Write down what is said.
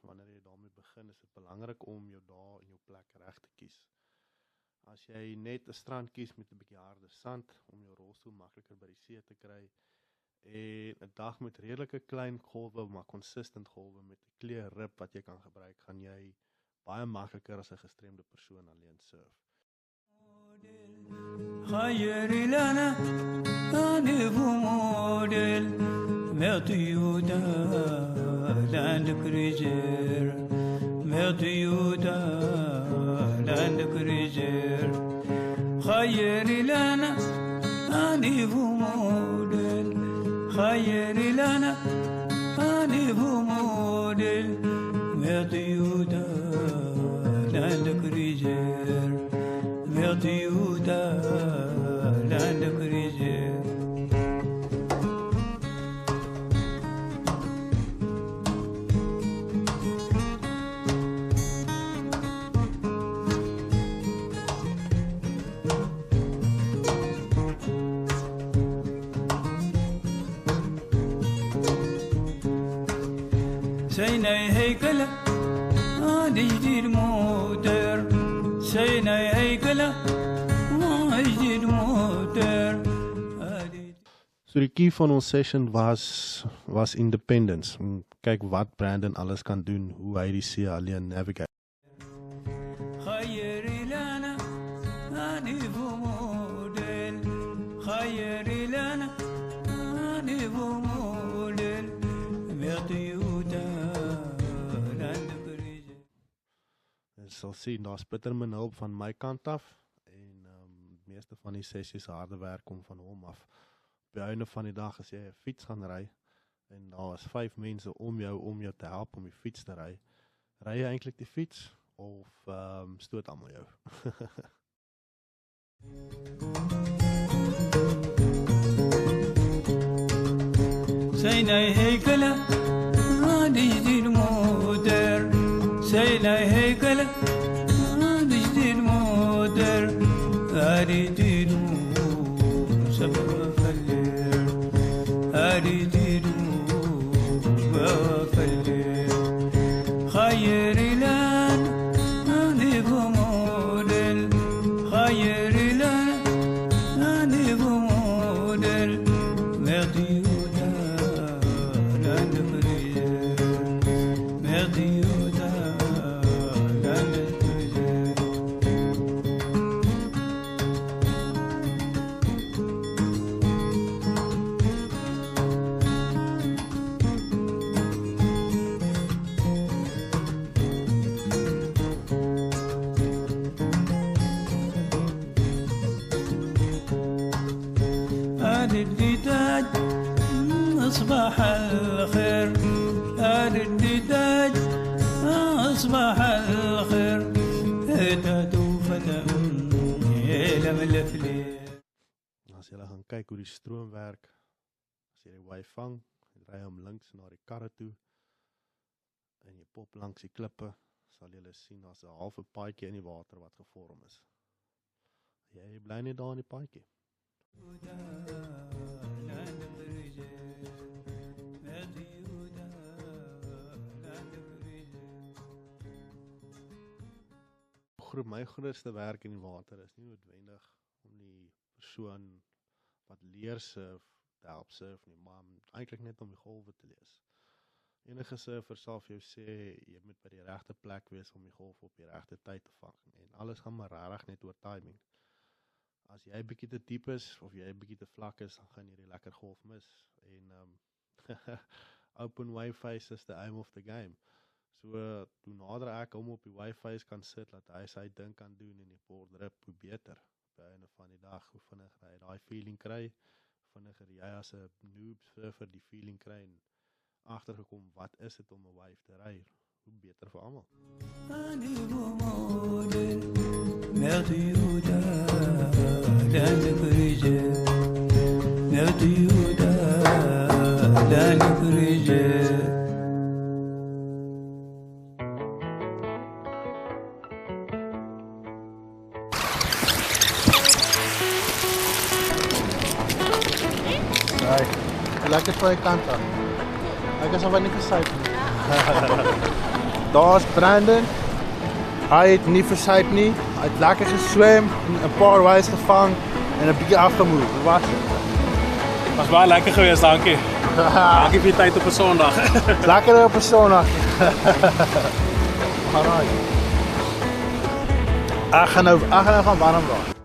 wanneer jy daarmee begin, is dit belangrik om jou daar in jou plek reg te kies. As jy net 'n strand kies met 'n bietjie harde sand, om jou rolstoel makliker by die see te kry, en 'n dag met redelike klein golwe, maar consistent golwe, met 'n kleurrib wat jy kan gebruik, gaan jy baie makliker as 'n gestremde persoon alleen surf. خير لنا أنف موديل مطيودا لاندك رجير مطيودا لاندك رجير خير لنا أنف موديل خير لنا أنف موديل مطيودا لاندك رجير مطيودا لاندك رجير سينا هيكلة هادي جديد موتر سينا هيكلة هادي جديد موتر. So die key van ons session was independence. Kyk wat Brandon alles kan doen, hoe hy die see alleen navigate. خير لنا أنف موديل خير لنا أنف موديل مطيودا لاندك رجير. Jy sal sien, daar's bitter min hulp van my kant af, en meeste van die sessies harde werk kom van hom af. Op die einde van die dag, as jy 'n fiets gaan ry, en daar is 5 mense om jou te help om die fiets te ry jy eintlik die fiets, of stoot almal jou? سينا هيكلة هادي جديد موتر سينا هيكلة هادي جديد موتر هادي جديد سبب فلير هادي جديد وفلير خير لنا أنف موديل خير لنا أنف موديل مطيودا لاندك رجير مطيودا لاندك رجير. الدجاج أصبح الخير الدجاج أصبح الخير هتاتو فتى يلم الفلير. As jy gaan kyk hoe die stroom werk, as jy die wy vang, jy ry hom links na die karre toe, en jy pop langs die klippe, sal jy sien daar's 'n halfe paadjie in die water wat gevorm is. Jy bly net daar in die paadjie. My grootste werk in die water is nie noodwendig om die persoon wat leer surf te help surf nie, maar eintlik net om die golwe te lees. Enige surfer sal vir jou sê, jy moet by die regte plek wees om die golf op die regte tyd te vang, en alles gaan maar rarig net oor timing. As jy bietjie te diep is, of jy bietjie te vlak is, dan gaan jy die lekker golf mis, en open wave face is the aim of the game. So, hoe nader ek hom op die wave face kan sit, dat hy sy ding kan doen in die boardrip, hoe beter. Op die einde van die dag, hoe vinniger hy daai feeling kry, hoe vinniger jy as 'n noob surfer die feeling kry, en agtergekom, wat is dit om 'n wave te ry, hoe beter vir almal. Lekker twee kant aan. Ek is al wat nie gesuip nie. daar's Brandon. Hy het nie versuip nie. Hy het lekker geswem, 'n paar waves gevang en 'n bietjie afgemoer. Hoe was dit? Was baie lekker geweest, dankie. Dankie vir die tyd op 'n Sondag. Lekker op 'n Sondag. Alraai. Ek gaan nou gaan warm raak.